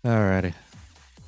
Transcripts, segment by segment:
Alrighty.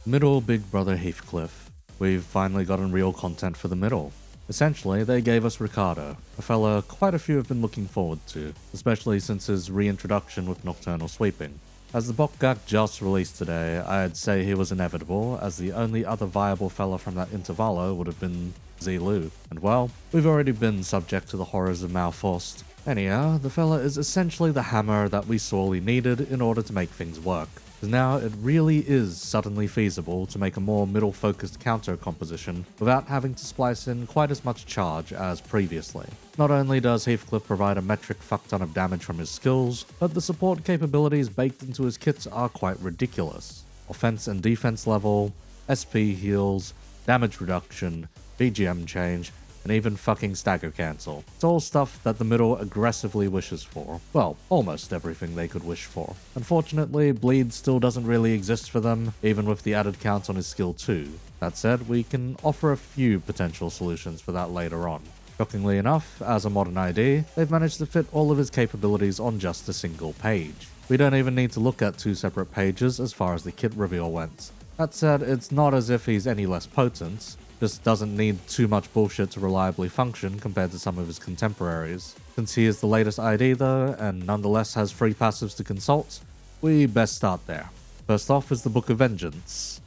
Middle Big Brother Heathcliff. We've finally gotten real content for the middle. Essentially, they gave us Ricardo, a fella quite a few have been looking forward to, especially since his reintroduction with Nocturnal Sweeping. As the Bokgak just released today, I'd say he was inevitable, as the only other viable fella from that intervallo would have been Zilu. And well, we've already been subject to the horrors of Malforced. Anyhow, the fella is essentially the hammer that we sorely needed in order to make things work. Because now it really is suddenly feasible to make a more middle-focused counter composition without having to splice in quite as much charge as previously. Not only does Heathcliff provide a metric fuckton of damage from his skills, but the support capabilities baked into his kits are quite ridiculous. Offense and defense level, SP heals, damage reduction, BGM change, and even fucking stagger cancel. It's all stuff that the middle aggressively wishes for. Well, almost everything they could wish for. Unfortunately, bleed still doesn't really exist for them, even with the added count on his skill 2. That said, we can offer a few potential solutions for that later on. Shockingly enough, as a modern ID, they've managed to fit all of his capabilities on just a single page. We don't even need to look at 2 separate pages as far as the kit reveal went. That said, it's not as if he's any less potent, just doesn't need too much bullshit to reliably function compared to some of his contemporaries. Since he is the latest ID though, and nonetheless has free passives to consult, we best start there. First off is the Book of Vengeance.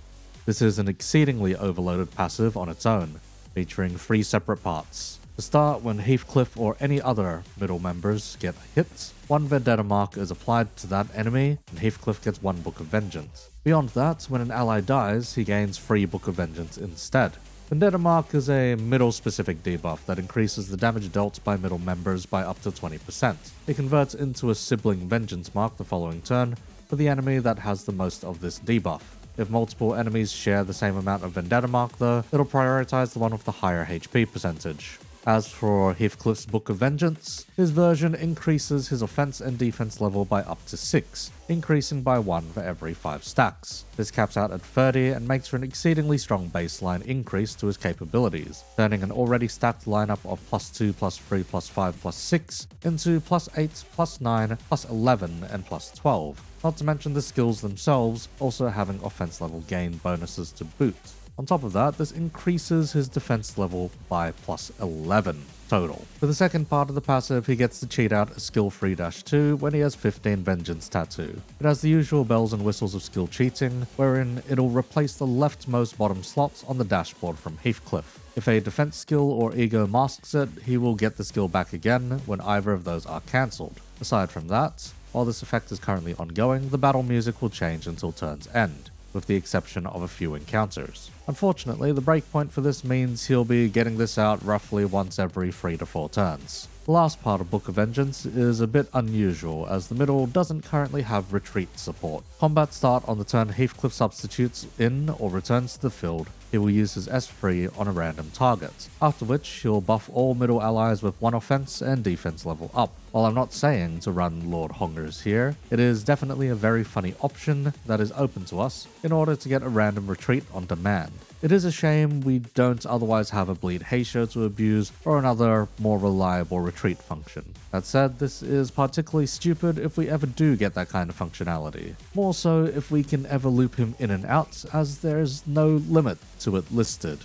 This is an exceedingly overloaded passive on its own, featuring 3 separate parts. To start, when Heathcliff or any other middle members get hit, 1 Vendetta mark is applied to that enemy, and Heathcliff gets 1 Book of Vengeance. Beyond that, when an ally dies, he gains 3 Book of Vengeance instead. Vendetta Mark is a middle-specific debuff that increases the damage dealt by middle members by up to 20%. It converts into a sibling Vengeance Mark the following turn for the enemy that has the most of this debuff. If multiple enemies share the same amount of Vendetta Mark though, it'll prioritize the one with the higher HP percentage. As for Heathcliff's Book of Vengeance, his version increases his offense and defense level by up to 6, increasing by 1 for every 5 stacks. This caps out at 30 and makes for an exceedingly strong baseline increase to his capabilities, turning an already stacked lineup of +2, +3, +5, +6 into +8, +9, +11, and +12. Not to mention the skills themselves also having offense level gain bonuses to boot. On top of that, this increases his defense level by +11 total. For the second part of the passive, he gets to cheat out a skill 3-2 when he has 15 Vengeance Tattoo. It has the usual bells and whistles of skill cheating, wherein it'll replace the leftmost bottom slot on the dashboard from Heathcliff. If a defense skill or ego masks it, he will get the skill back again when either of those are cancelled. Aside from that, while this effect is currently ongoing, the battle music will change until turn's end, with the exception of a few encounters. Unfortunately, the breakpoint for this means he'll be getting this out roughly once every 3 to 4 turns. The last part of Book of Vengeance is a bit unusual, as the middle doesn't currently have retreat support. Combat start on the turn Heathcliff substitutes in or returns to the field. He will use his S3 on a random target, after which he'll buff all middle allies with 1 offense and defense level up. While I'm not saying to run Lord Hongers here, it is definitely a very funny option that is open to us in order to get a random retreat on demand. It is a shame we don't otherwise have a Bleed Heisho to abuse or another more reliable retreat function. That said, this is particularly stupid if we ever do get that kind of functionality. More so if we can ever loop him in and out, as there's no limit to it listed.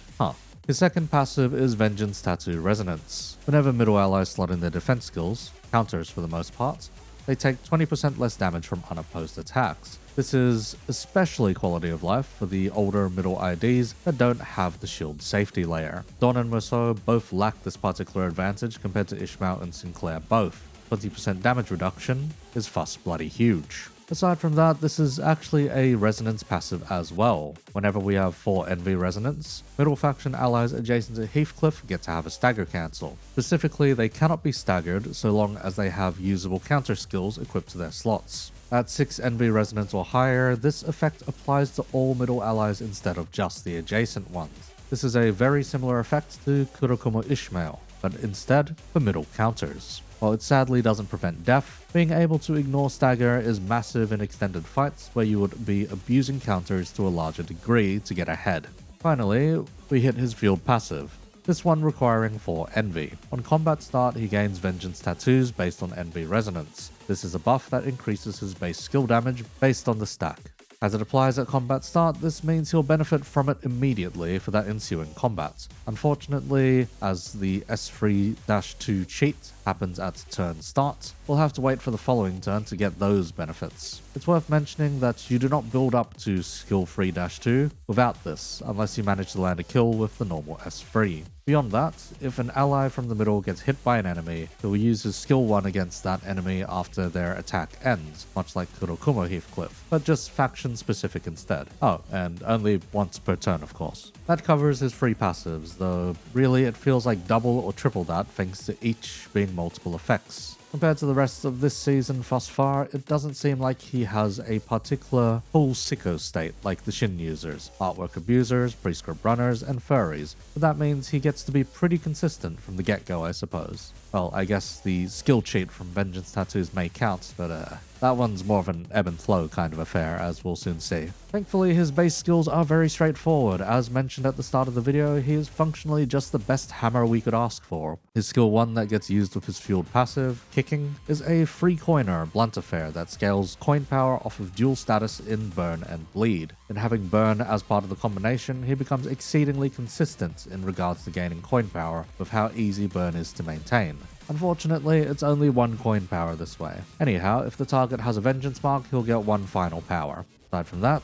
His second passive is Vengeance Tattoo Resonance. Whenever middle allies slot in their defense skills, counters for the most part, they take 20% less damage from unopposed attacks. This is especially quality of life for the older middle IDs that don't have the shield safety layer. Dawn and Merceau both lack this particular advantage compared to Ishmael and Sinclair both. 20% damage reduction is fuss bloody huge. Aside from that, this is actually a resonance passive as well. Whenever we have 4 Envy resonance, middle faction allies adjacent to Heathcliff get to have a stagger cancel. Specifically, they cannot be staggered so long as they have usable counter skills equipped to their slots. At 6 Envy resonance or higher, this effect applies to all middle allies instead of just the adjacent ones. This is a very similar effect to Kurokomo Ishmael, but instead for middle counters. While it sadly doesn't prevent death, being able to ignore stagger is massive in extended fights where you would be abusing counters to a larger degree to get ahead. Finally, we hit his field passive, this one requiring 4 Envy. On combat start, he gains Vengeance Tattoos based on Envy Resonance. This is a buff that increases his base skill damage based on the stack. As it applies at combat start, this means he'll benefit from it immediately for that ensuing combat. Unfortunately, as the S3-2 cheat happens at turn start, we'll have to wait for the following turn to get those benefits. It's worth mentioning that you do not build up to skill 3-2 without this, unless you manage to land a kill with the normal S3. Beyond that, if an ally from the middle gets hit by an enemy, he will use his skill 1 against that enemy after their attack ends, much like Kurokuma Heathcliff, but just faction specific instead. Oh, and only once per turn of course. That covers his free passives, though really it feels like double or triple that thanks to each being multiple effects. Compared to the rest of this season thus far, it doesn't seem like he has a particular full sicko state like the Shin users, artwork abusers, Prescript runners, and furries, but that means he gets to be pretty consistent from the get-go, I suppose. Well, I guess the skill cheat from Vengeance Tattoos may count, but that one's more of an ebb and flow kind of affair, as we'll soon see. Thankfully, his base skills are very straightforward. As mentioned at the start of the video, he is functionally just the best hammer we could ask for. His skill 1 that gets used with his fueled passive, Kicking, is a free coiner blunt affair that scales coin power off of dual status in Burn and Bleed. In having Burn as part of the combination, he becomes exceedingly consistent in regards to gaining coin power with how easy Burn is to maintain. Unfortunately, it's only 1 coin power this way. Anyhow, if the target has a Vengeance mark, he'll get 1 final power. Aside from that,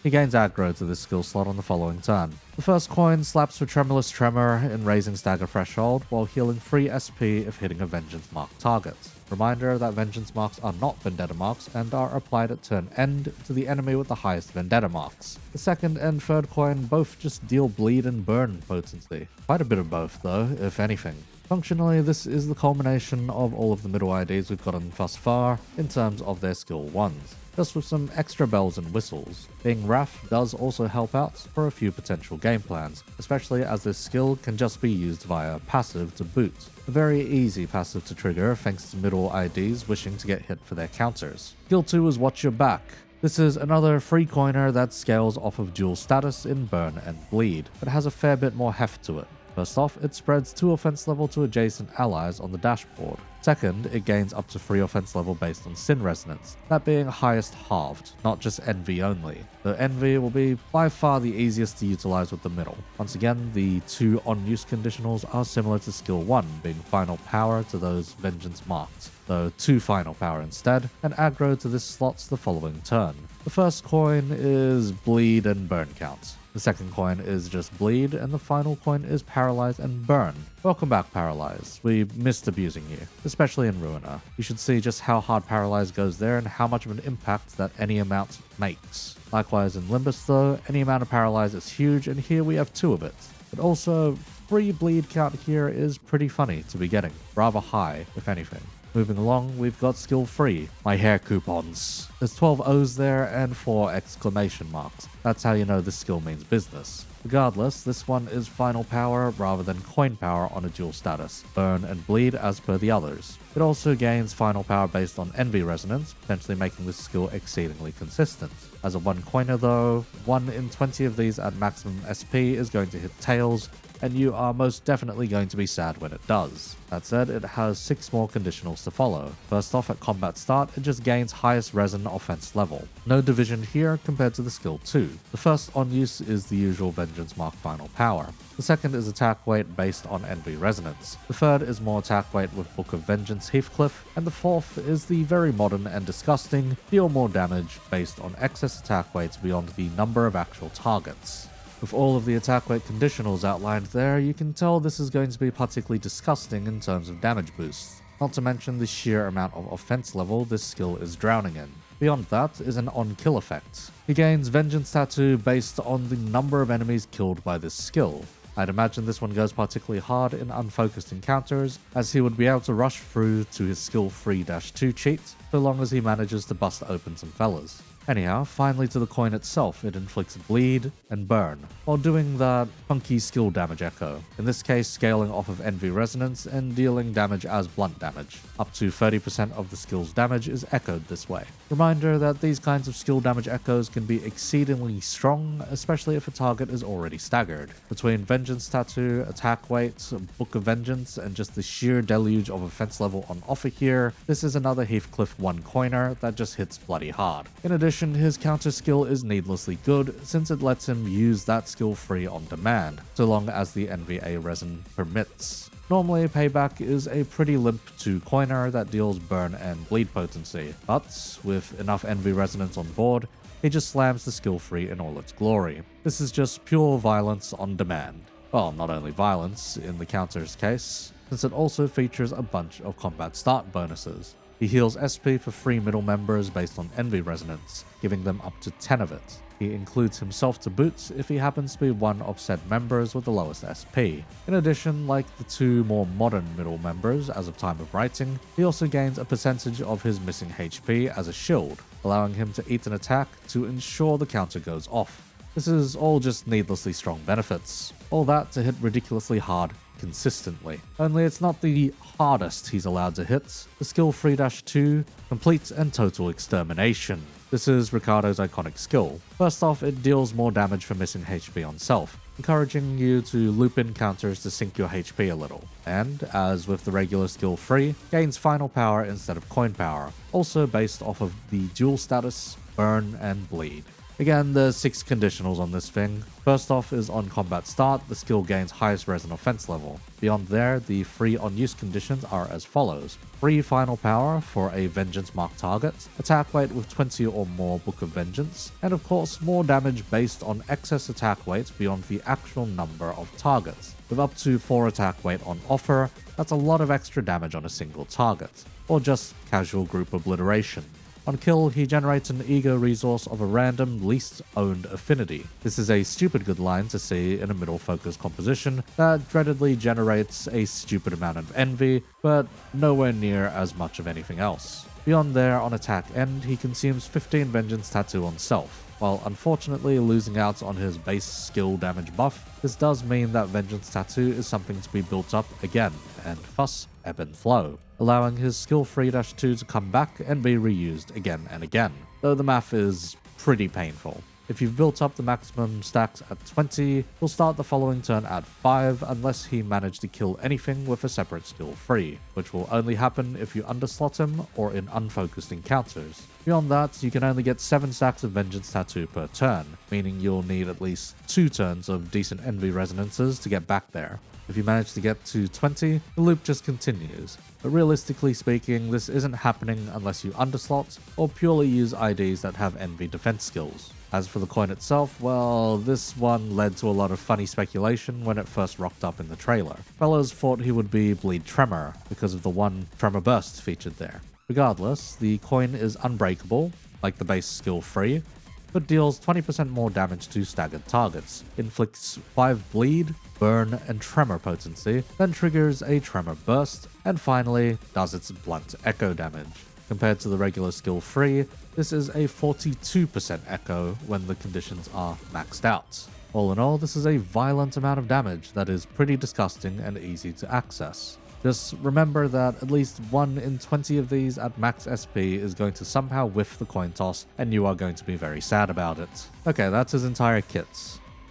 he gains aggro to this skill slot on the following turn. The first coin slaps for Tremulous Tremor in raising stagger threshold, while healing free SP if hitting a Vengeance mark target. Reminder that Vengeance marks are not Vendetta marks and are applied at turn end to the enemy with the highest Vendetta marks. The second and third coin both just deal bleed and burn potency. Quite a bit of both though, if anything. Functionally, this is the culmination of all of the middle IDs we've gotten thus far in terms of their skill 1s, just with some extra bells and whistles. Being Wrath does also help out for a few potential game plans, especially as this skill can just be used via passive to boot. A very easy passive to trigger thanks to middle IDs wishing to get hit for their counters. Skill 2 is Watch Your Back. This is another free coiner that scales off of dual status in Burn and Bleed, but has a fair bit more heft to it. First off, it spreads 2 offense level to adjacent allies on the dashboard. Second, it gains up to 3 offense level based on Sin Resonance, that being highest halved, not just Envy only, though Envy will be by far the easiest to utilize with the middle. Once again, the 2 on-use conditionals are similar to skill 1, being final power to those Vengeance marked, though 2 final power instead, and aggro to this slots the following turn. The first coin is Bleed and Burn count. The second coin is just Bleed, and the final coin is Paralyze and Burn. Welcome back, Paralyze. We missed abusing you, especially in Ruiner. You should see just how hard Paralyze goes there and how much of an impact that any amount makes. Likewise in Limbus though, any amount of Paralyze is huge, and here we have 2 of it. But also, free Bleed count here is pretty funny to be getting, rather high if anything. Moving along, we've got skill 3, My Hair Coupons. There's 12 O's there and 4 exclamation marks. That's how you know this skill means business. Regardless, this one is final power rather than coin power on a dual status, Burn and Bleed as per the others. It also gains final power based on Envy Resonance, potentially making this skill exceedingly consistent. As a 1 coiner though, 1 in 20 of these at maximum SP is going to hit tails, and you are most definitely going to be sad when it does. That said, it has 6 more conditionals to follow. First off, at combat start, it just gains highest resin offense level. No division here compared to the skill 2. The first on use is the usual Vengeance mark final power. The second is attack weight based on Envy Resonance. The third is more attack weight with Book of Vengeance Heathcliff, and the fourth is the very modern and disgusting deal more damage based on excess attack weights beyond the number of actual targets. With all of the attack weight conditionals outlined there, you can tell this is going to be particularly disgusting in terms of damage boosts, not to mention the sheer amount of offense level this skill is drowning in. Beyond that is an on-kill effect. He gains Vengeance Tattoo based on the number of enemies killed by this skill. I'd imagine this one goes particularly hard in unfocused encounters, as he would be able to rush through to his skill 3-2 cheat, so long as he manages to bust open some fellas. Anyhow, finally to the coin itself, it inflicts Bleed and Burn, while doing that funky skill damage echo, in this case scaling off of Envy Resonance and dealing damage as blunt damage. Up to 30% of the skill's damage is echoed this way. Reminder that these kinds of skill damage echoes can be exceedingly strong, especially if a target is already staggered. Between Vengeance Tattoo, attack weight, Book of Vengeance, and just the sheer deluge of offense level on offer here, this is another Heathcliff 1 coiner that just hits bloody hard. In addition, addition, his counter skill is needlessly good since it lets him use that skill free on demand, so long as the NVA resin permits. Normally, Payback is a pretty limp 2 coiner that deals burn and bleed potency, but with enough NV resonance on board, he just slams the skill free in all its glory. This is just pure violence on demand. Well, not only violence in the counter's case, since it also features a bunch of combat start bonuses. He heals SP for free middle members based on NV resonance, giving them up to 10 of it. He includes himself to boot if he happens to be one of said members with the lowest SP. In addition, like the 2 more modern middle members as of time of writing, he also gains a percentage of his missing HP as a shield, allowing him to eat an attack to ensure the counter goes off. This is all just needlessly strong benefits. All that to hit ridiculously hard consistently. Only it's not the hardest he's allowed to hit. The skill 3-2, complete and total extermination. This is Ricardo's iconic skill. First off, it deals more damage for missing HP on self, encouraging you to loop in counters to sink your HP a little. And, as with the regular skill 3, gains final power instead of coin power, also based off of the dual status, burn and bleed. Again, there's 6 conditionals on this thing. First off is on combat start, the skill gains highest resin offense level. Beyond there, the free on use conditions are as follows. Free final power for a vengeance marked target, attack weight with 20 or more Book of Vengeance, and of course more damage based on excess attack weight beyond the actual number of targets. With up to 4 attack weight on offer, that's a lot of extra damage on a single target, or just casual group obliteration. On kill, he generates an ego resource of a random least owned affinity. This is a stupid good line to see in a middle focused composition that dreadedly generates a stupid amount of envy, but nowhere near as much of anything else. Beyond there, on attack end, he consumes 15 Vengeance Tattoo on self. While unfortunately losing out on his base skill damage buff, this does mean that Vengeance Tattoo is something to be built up again, and thus ebb and flow, allowing his skill 3-2 to come back and be reused again and again, though the math is pretty painful. If you've built up the maximum stacks at 20, he'll start the following turn at 5 unless he managed to kill anything with a separate skill 3, which will only happen if you underslot him or in unfocused encounters. Beyond that, you can only get 7 stacks of Vengeance Tattoo per turn, meaning you'll need at least 2 turns of decent envy resonances to get back there. If you manage to get to 20, the loop just continues. But realistically speaking, this isn't happening unless you underslot or purely use IDs that have envy defense skills. As for the coin itself, well, this one led to a lot of funny speculation when it first rocked up in the trailer. Fellows thought he would be Bleed Tremor because of the one Tremor Burst featured there. Regardless, the coin is unbreakable, like the base skill 3, but deals 20% more damage to staggered targets, inflicts 5 bleed, burn, and tremor potency, then triggers a tremor burst, and finally does its blunt echo damage. Compared to the regular skill 3, this is a 42% echo when the conditions are maxed out. All in all, this is a violent amount of damage that is pretty disgusting and easy to access. Just remember that at least 1 in 20 of these at max SP is going to somehow whiff the coin toss, and you are going to be very sad about it. Okay, that's his entire kit.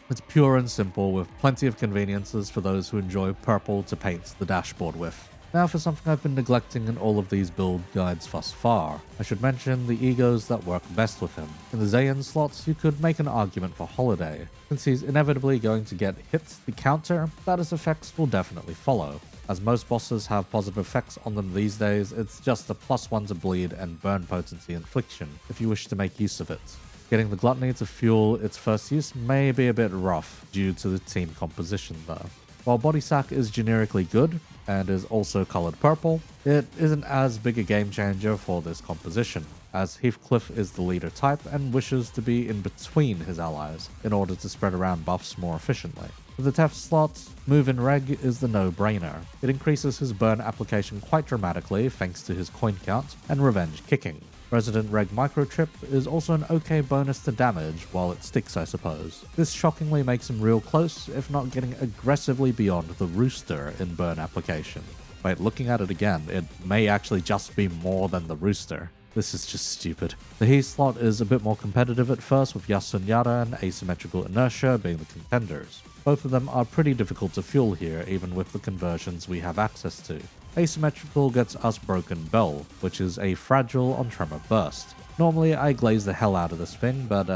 It's pure and simple with plenty of conveniences for those who enjoy purple to paint the dashboard with. Now for something I've been neglecting in all of these build guides thus far. I should mention the egos that work best with him. In the Zayn slots, you could make an argument for Holiday. Since he's inevitably going to get hit the counter, status effects will definitely follow. As most bosses have positive effects on them these days, it's just a +1 to bleed and burn potency infliction if you wish to make use of it. Getting the Gluttony to fuel its first use may be a bit rough due to the team composition though. While Body Sack is generically good, and is also colored purple, it isn't as big a game changer for this composition, as Heathcliff is the leader type and wishes to be in between his allies in order to spread around buffs more efficiently. With the Teft slot, Move in Reg is the no-brainer. It increases his burn application quite dramatically thanks to his coin count and revenge kicking. Resident Reg Microtrip is also an okay bonus to damage while it sticks, I suppose. This shockingly makes him real close, if not getting aggressively beyond the Rooster in burn application. Wait, looking at it again, it may actually just be more than the Rooster. This is just stupid. The He slot is a bit more competitive at first, with Yasunyara and Asymmetrical Inertia being the contenders. Both of them are pretty difficult to fuel here, even with the conversions we have access to. Asymmetrical gets us Broken Bell, which is a fragile on Tremor Burst. Normally I glaze the hell out of this thing, but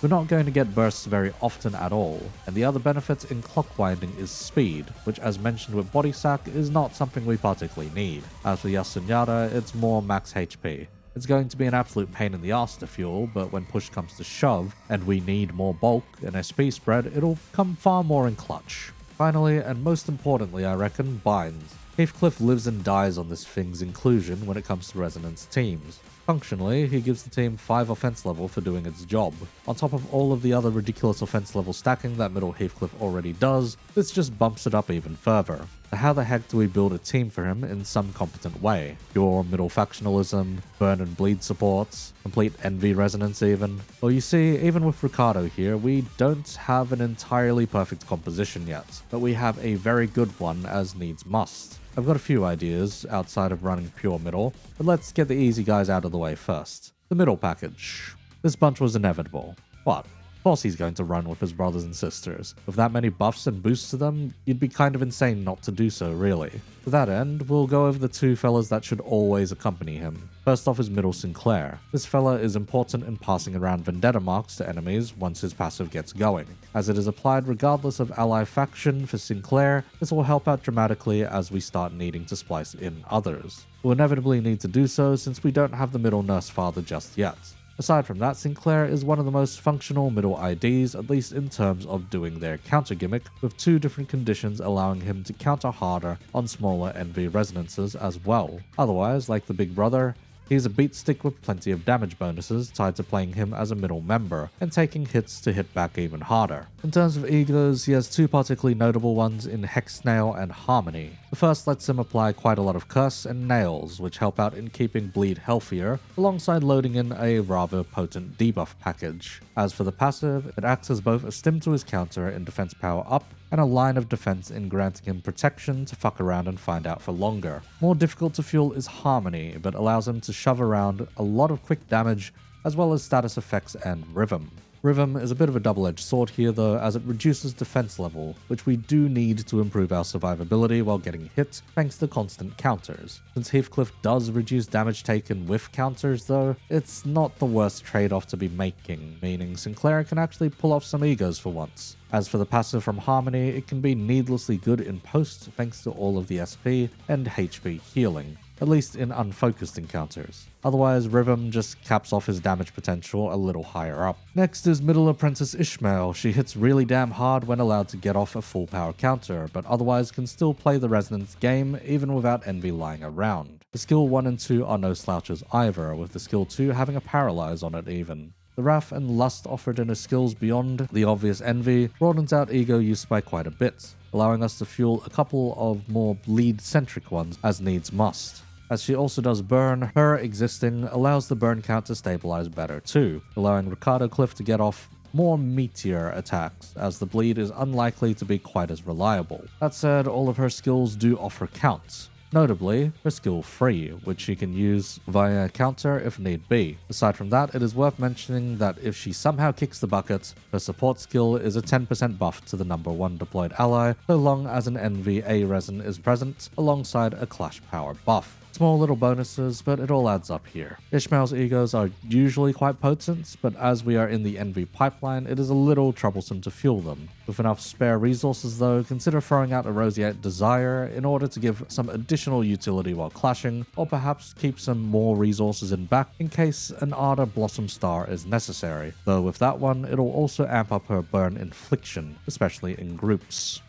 we're not going to get bursts very often at all, and the other benefit in clock winding is speed, which as mentioned with body sack is not something we particularly need. As for Yasunyara, it's more max HP. It's going to be an absolute pain in the ass to fuel, but when push comes to shove, and we need more bulk and SP spread, it'll come far more in clutch. Finally, and most importantly I reckon, binds. Heathcliff lives and dies on this thing's inclusion when it comes to resonance teams. Functionally, he gives the team 5 offense level for doing its job. On top of all of the other ridiculous offense level stacking that middle Heathcliff already does, this just bumps it up even further. So how the heck do we build a team for him in some competent way? Pure middle factionalism, burn and bleed supports, complete envy resonance even? Well, you see, even with Ricardo here, we don't have an entirely perfect composition yet, but we have a very good one as needs must. I've got a few ideas outside of running pure middle, but let's get the easy guys out of the way first. The middle package. This bunch was inevitable. What? Of course he's going to run with his brothers and sisters. With that many buffs and boosts to them, you'd be kind of insane not to do so, really. To that end, we'll go over the 2 fellas that should always accompany him. First off is middle Sinclair. This fella is important in passing around vendetta marks to enemies once his passive gets going. As it is applied regardless of ally faction for Sinclair, this will help out dramatically as we start needing to splice in others. We'll inevitably need to do so since we don't have the middle nurse father just yet. Aside from that, Sinclair is one of the most functional middle IDs, at least in terms of doing their counter gimmick, with 2 different conditions allowing him to counter harder on smaller envy resonances as well. Otherwise, like the big brother, he's a beat stick with plenty of damage bonuses tied to playing him as a middle member, and taking hits to hit back even harder. In terms of egos, he has 2 particularly notable ones in Hex Nail and Harmony. The first lets him apply quite a lot of curse and nails, which help out in keeping bleed healthier, alongside loading in a rather potent debuff package. As for the passive, it acts as both a stim to his counter in defense power up, and a line of defense in granting him protection to fuck around and find out for longer. More difficult to fuel is Harmony, but allows him to shove around a lot of quick damage, as well as status effects and rhythm. Rhythm is a bit of a double-edged sword here though, as it reduces defense level, which we do need to improve our survivability while getting hit thanks to constant counters. Since Heathcliff does reduce damage taken with counters though, it's not the worst trade-off to be making, meaning Sinclair can actually pull off some egos for once. As for the passive from Harmony, it can be needlessly good in post thanks to all of the SP and HP healing, at least in unfocused encounters. Otherwise, Rhythm just caps off his damage potential a little higher up. Next is Middle Apprentice Ishmael. She hits really damn hard when allowed to get off a full power counter, but otherwise can still play the resonance game even without envy lying around. The skill 1 and 2 are no slouches either, with the skill 2 having a paralyze on it even. The wrath and lust offered in her skills beyond the obvious envy broadens out ego use by quite a bit, allowing us to fuel a couple of more bleed-centric ones as needs must. As she also does burn, her existing allows the burn count to stabilize better too, allowing Ricardocliff to get off more meteor attacks, as the bleed is unlikely to be quite as reliable. That said, all of her skills do offer counts. Notably, her skill 3, which she can use via counter if need be. Aside from that, it is worth mentioning that if she somehow kicks the bucket, her support skill is a 10% buff to the number 1 deployed ally, so long as an Envy A resin is present alongside a Clash power buff. Small little bonuses, but it all adds up here. Ishmael's egos are usually quite potent, but as we are in the envy pipeline, it is a little troublesome to fuel them. With enough spare resources though, consider throwing out a roseate desire in order to give some additional utility while clashing, or perhaps keep some more resources in back in case an Ardor Blossom Star is necessary, though with that one, it'll also amp up her burn infliction, especially in groups.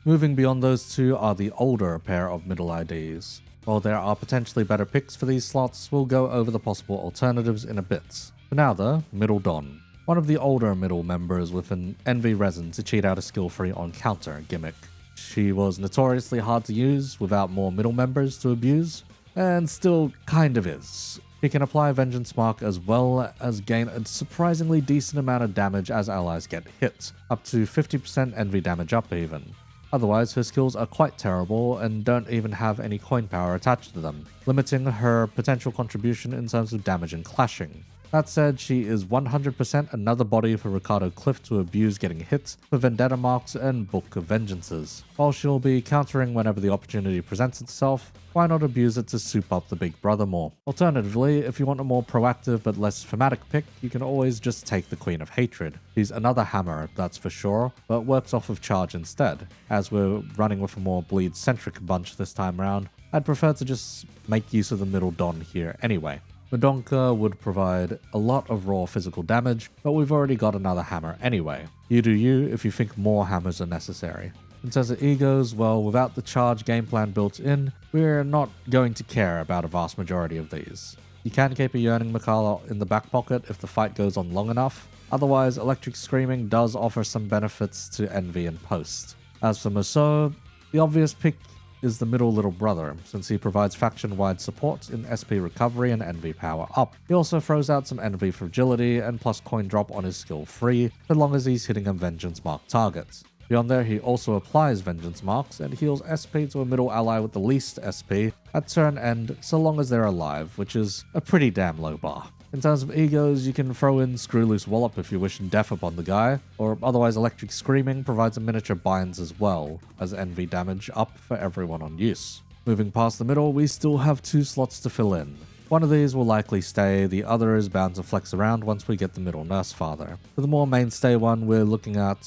Moving beyond those 2 are the older pair of middle IDs. While there are potentially better picks for these slots, we'll go over the possible alternatives in a bit. For now though, Middle Dawn. One of the older middle members with an Envy Resin to cheat out a skill 3 on counter gimmick. She was notoriously hard to use without more middle members to abuse, and still kind of is. She can apply Vengeance Mark as well as gain a surprisingly decent amount of damage as allies get hit, up to 50% Envy damage up even. Otherwise, her skills are quite terrible and don't even have any coin power attached to them, limiting her potential contribution in terms of damage and clashing. That said, she is 100% another body for Ricardocliff to abuse getting hit for vendetta marks and Book of Vengeances. While she'll be countering whenever the opportunity presents itself, why not abuse it to soup up the big brother more? Alternatively, if you want a more proactive but less thematic pick, you can always just take the Queen of Hatred. She's another hammer, that's for sure, but works off of charge instead. As we're running with a more bleed-centric bunch this time round, I'd prefer to just make use of the middle Don here anyway. Madonka would provide a lot of raw physical damage, but we've already got another hammer anyway. You do you if you think more hammers are necessary. In terms of egos, well, without the charge game plan built in, we're not going to care about a vast majority of these. You can keep a Yearning Mikala in the back pocket if the fight goes on long enough, otherwise Electric Screaming does offer some benefits to Envy and Post. As for Musou, the obvious pick is the middle little brother, since he provides faction-wide support in SP recovery and Envy power up. He also throws out some Envy fragility and plus coin drop on his skill free, so long as he's hitting a Vengeance Mark target. Beyond there, he also applies Vengeance Marks and heals SP to a middle ally with the least SP at turn end so long as they're alive, which is a pretty damn low bar. In terms of egos, you can throw in Screw Loose Wallop if you wish death upon the guy, or otherwise Electric Screaming provides a miniature binds as well, as Envy damage up for everyone on use. Moving past the middle, we still have 2 slots to fill in. One of these will likely stay, the other is bound to flex around once we get the middle Nurse Father. For the more mainstay one, we're looking at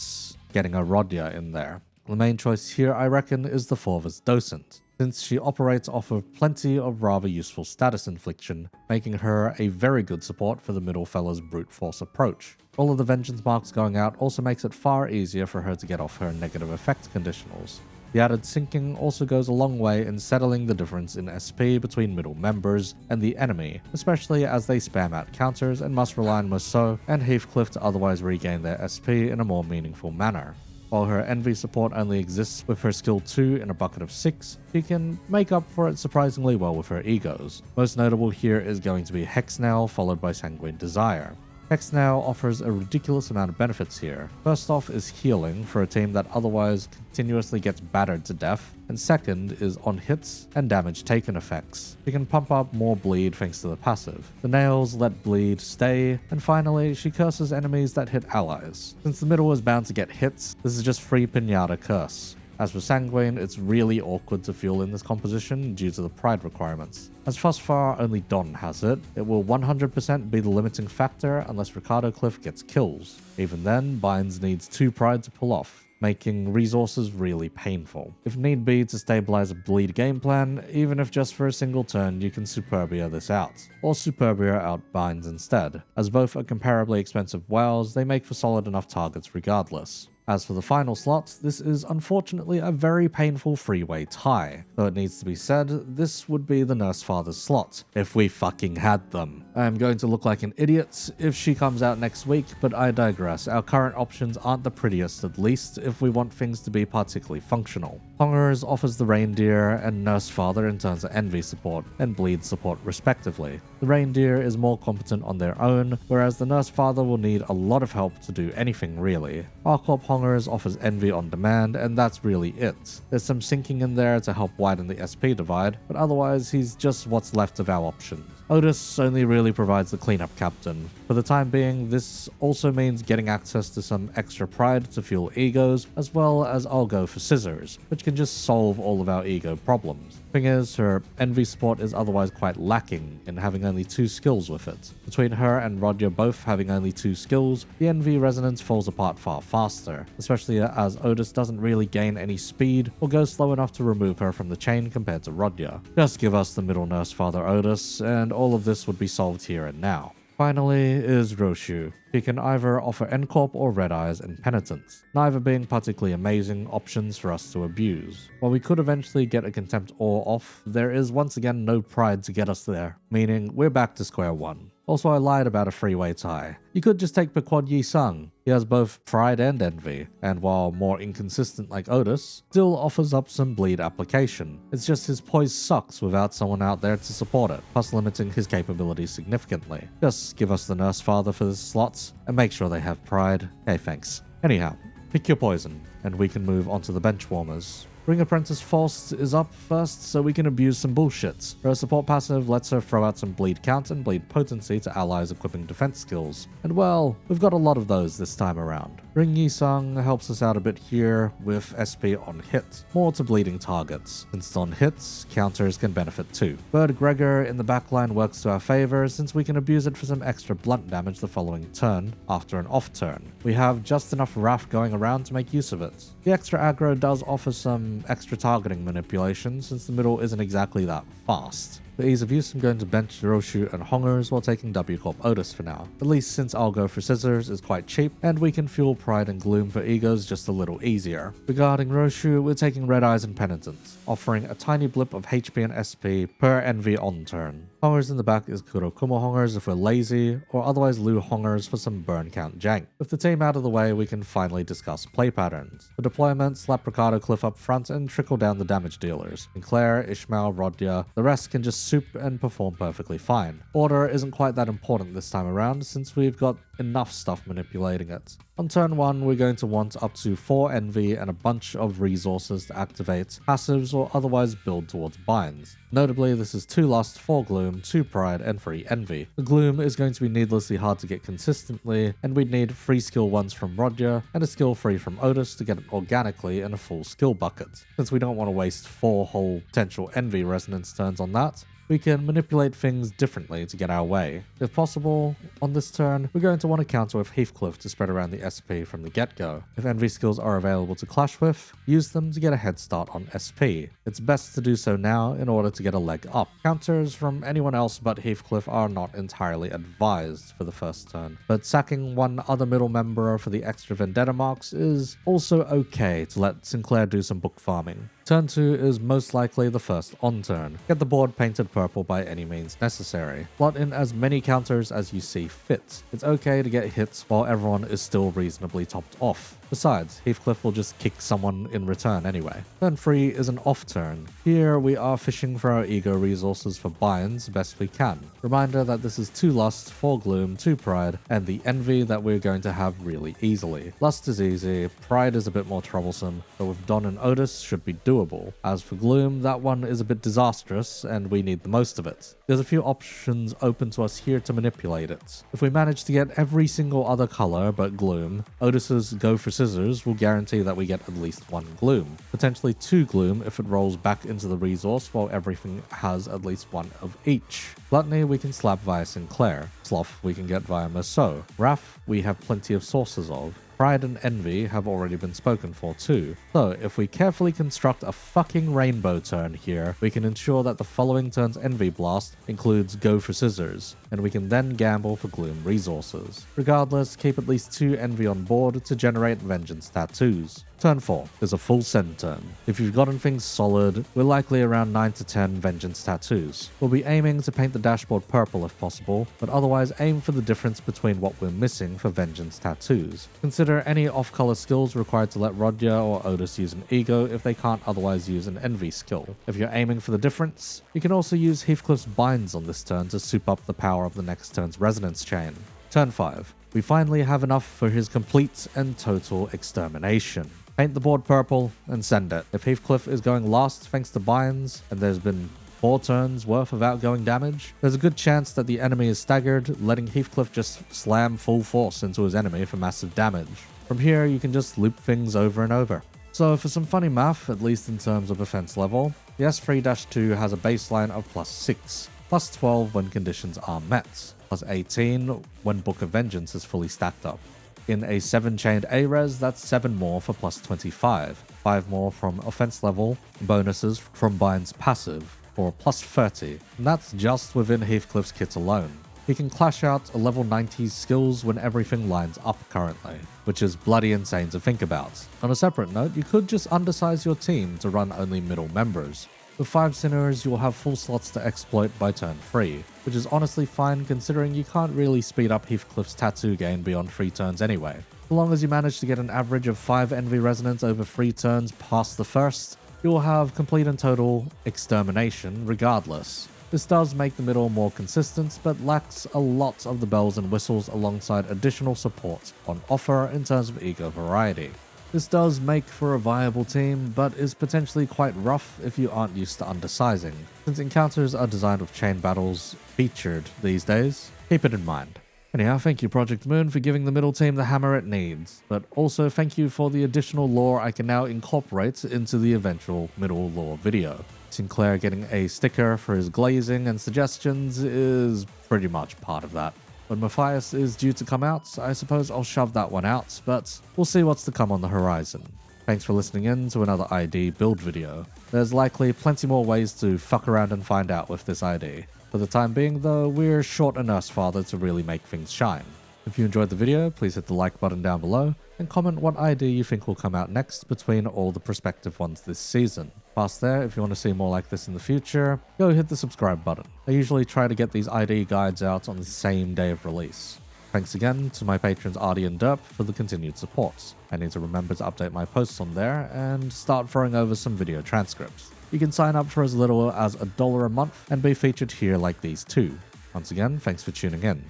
getting a Rodya in there. The main choice here, I reckon, is the Forvis Docent, since she operates off of plenty of rather useful status infliction, making her a very good support for the middle fella's brute force approach. All of the Vengeance Marks going out also makes it far easier for her to get off her negative effect conditionals. The added sinking also goes a long way in settling the difference in SP between middle members and the enemy, especially as they spam out counters and must rely on Musou and Heathcliff to otherwise regain their SP in a more meaningful manner. While her Envy support only exists with her skill 2 in a bucket of 6, she can make up for it surprisingly well with her egos. Most notable here is going to be Hexnail followed by Sanguine Desire. Hexnail offers a ridiculous amount of benefits here. First off is healing for a team that otherwise continuously gets battered to death, and second is on hits and damage taken effects. She can pump up more bleed thanks to the passive. The nails let bleed stay, and finally she curses enemies that hit allies. Since the middle is bound to get hits, this is just free Pinata curse. As for Sanguine, it's really awkward to fuel in this composition due to the pride requirements. As thus far only Don has it, it will 100% be the limiting factor unless Ricardocliff gets kills. Even then, Binds needs 2 pride to pull off, making resources really painful. If need be to stabilize a bleed game plan, even if just for a single turn, you can Superbia this out, or Superbia out Binds instead. As both are comparably expensive wows, they make for solid enough targets regardless. As for the final slot, this is unfortunately a very painful freeway tie. Though it needs to be said, this would be the Nurse Father's slot, if we fucking had them. I am going to look like an idiot if she comes out next week, but I digress. Our current options aren't the prettiest, at least, if we want things to be particularly functional. Hongers offers the Reindeer and Nurse Father in terms of Envy support and Bleed support respectively. The Reindeer is more competent on their own, whereas the Nurse Father will need a lot of help to do anything really. Arcorp Hongers offers Envy on demand, and that's really it. There's some sinking in there to help widen the SP divide, but otherwise he's just what's left of our options. Otis only really provides the cleanup captain. For the time being, this also means getting access to some extra pride to fuel egos, as well as I'll go for Scissors, which can just solve all of our ego problems. Thing is, her Envy support is otherwise quite lacking in having only 2 skills with it. Between her and Rodya both having only 2 skills, the Envy resonance falls apart far faster, especially as Otis doesn't really gain any speed or go slow enough to remove her from the chain compared to Rodya. Just give us the middle Nurse Father Otis, and all of this would be solved here and now. Finally is Roshu. He can either offer Ncorp or Red Eyes and Penitence, neither being particularly amazing options for us to abuse. While we could eventually get a Contempt Ore off, there is once again no pride to get us there, meaning we're back to square one. Also, I lied about a freeway tie. You could just take Pequod Yi Sung. He has both Pride and Envy, and while more inconsistent like Otis, still offers up some bleed application. It's just his poise sucks without someone out there to support it, plus limiting his capabilities significantly. Just give us the Nurse Father for the slots, and make sure they have Pride. Hey, thanks. Anyhow, pick your poison, and we can move on to the bench warmers. Ring Apprentice Force is up first so we can abuse some bullshits. Her support passive lets her throw out some bleed count and bleed potency to allies equipping defense skills. And well, we've got a lot of those this time around. Ring Yisung helps us out a bit here with SP on hit, more to bleeding targets. Since on hits, counters can benefit too. Bird Gregor in the backline works to our favor since we can abuse it for some extra blunt damage the following turn after an off turn. We have just enough Wrath going around to make use of it. The extra aggro does offer some extra targeting manipulation since the middle isn't exactly that fast. For ease of use, I'm going to bench Roshu and Hongers while taking W Corp Otis for now, at least since I'll go for Scissors is quite cheap, and we can fuel Pride and Gloom for egos just a little easier. Regarding Roshu, we're taking Red Eyes and Penitence, offering a tiny blip of HP and SP per Envy on turn. Hongers in the back is Kurokumo Hongers if we're lazy, or otherwise Lu Hongers for some burn count jank. With the team out of the way, we can finally discuss play patterns. For deployment, slap Ricardocliff up front and trickle down the damage dealers. In Claire, Ishmael, Rodya, the rest can just soup and perform perfectly fine. Order isn't quite that important this time around since we've got enough stuff manipulating it. On turn 1, we're going to want up to 4 Envy and a bunch of resources to activate passives or otherwise build towards binds. Notably, this is 2 Lust, 4 Gloom, 2 Pride, and 3 Envy. The Gloom is going to be needlessly hard to get consistently, and we'd need 3 skill 1s from Rodya and a skill 3 from Otis to get it organically in a full skill bucket. Since we don't want to waste 4 whole potential Envy resonance turns on that, we can manipulate things differently to get our way. If possible, on this turn, we're going to want to counter with Heathcliff to spread around the SP from the get-go. If Envy skills are available to clash with, use them to get a head start on SP. It's best to do so now in order to get a leg up. Counters from anyone else but Heathcliff are not entirely advised for the first turn, but sacking one other middle member for the extra vendetta marks is also okay to let Sinclair do some book farming. Turn 2 is most likely the first on turn. Get the board painted purple by any means necessary. Slot in as many counters as you see fit. It's okay to get hits while everyone is still reasonably topped off. Besides, Heathcliff will just kick someone in return anyway. Turn 3 is an off turn. Here we are fishing for our ego resources for binds best we can. Reminder that this is 2 Lust, 4 Gloom, 2 Pride, and the Envy that we're going to have really easily. Lust is easy, Pride is a bit more troublesome, but with Don and Otis should be doable. As for Gloom, that one is a bit disastrous and we need the most of it. There's a few options open to us here to manipulate it. If we manage to get every single other color but Gloom, Otis's Go for Scissors will guarantee that we get at least 1 Gloom, potentially 2 Gloom if it rolls back into the resource while everything has at least 1 of each. Gluttony we can slap via Sinclair, Sloth we can get via Merceau, Wrath we have plenty of sources of, Pride and Envy have already been spoken for too. So if we carefully construct a fucking rainbow turn here, we can ensure that the following turn's Envy Blast includes Go for Scissors, and we can then gamble for Gloom resources. Regardless, keep at least 2 Envy on board to generate Vengeance tattoos. Turn 4 is a full send turn. If you've gotten things solid, we're likely around 9 to 10 Vengeance tattoos. We'll be aiming to paint the dashboard purple if possible, but otherwise aim for the difference between what we're missing for Vengeance tattoos. Consider any off-color skills required to let Rodya or Otis use an ego if they can't otherwise use an Envy skill. If you're aiming for the difference, you can also use Heathcliff's binds on this turn to soup up the power of the next turn's resonance chain. Turn 5. We finally have enough for his complete and total extermination. Paint the board purple and send it. If Heathcliff is going last thanks to binds, and there's been 4 turns worth of outgoing damage, there's a good chance that the enemy is staggered, letting Heathcliff just slam full force into his enemy for massive damage. From here, you can just loop things over and over. So for some funny math, at least in terms of offense level, the S3-2 has a baseline of +6, +12 when conditions are met, +18 when Book of Vengeance is fully stacked up. In a 7-chained A-res, that's 7 more for +25, 5 more from offense level, bonuses from Bind's passive for +30, and that's just within Heathcliff's kit alone. He can clash out a level 90 skills when everything lines up currently, which is bloody insane to think about. On a separate note, you could just undersize your team to run only middle members. With 5 Sinners, you'll have full slots to exploit by turn 3, which is honestly fine considering you can't really speed up Heathcliff's tattoo gain beyond 3 turns anyway. As long as you manage to get an average of 5 Envy Resonance over 3 turns past the first, you'll have complete and total extermination regardless. This does make the middle more consistent, but lacks a lot of the bells and whistles alongside additional support on offer in terms of ego variety. This does make for a viable team, but is potentially quite rough if you aren't used to undersizing, since encounters are designed with chain battles featured these days. Keep it in mind. Anyhow, thank you Project Moon for giving the middle team the hammer it needs, but also thank you for the additional lore I can now incorporate into the eventual middle lore video. Sinclair getting a sticker for his glazing and suggestions is pretty much part of that. When Matthias is due to come out, I suppose I'll shove that one out, but we'll see what's to come on the horizon. Thanks for listening in to another ID build video. There's likely plenty more ways to fuck around and find out with this ID. For the time being though, we're short a nurse father to really make things shine. If you enjoyed the video, please hit the like button down below, and comment what ID you think will come out next between all the prospective ones this season. Past there, if you want to see more like this in the future, go hit the subscribe button. I usually try to get these ID guides out on the same day of release. Thanks again to my patrons Artie and Derp for the continued support. I need to remember to update my posts on there and start throwing over some video transcripts. You can sign up for as little as $1 a month and be featured here like these two. Once again, thanks for tuning in.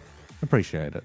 Appreciate it.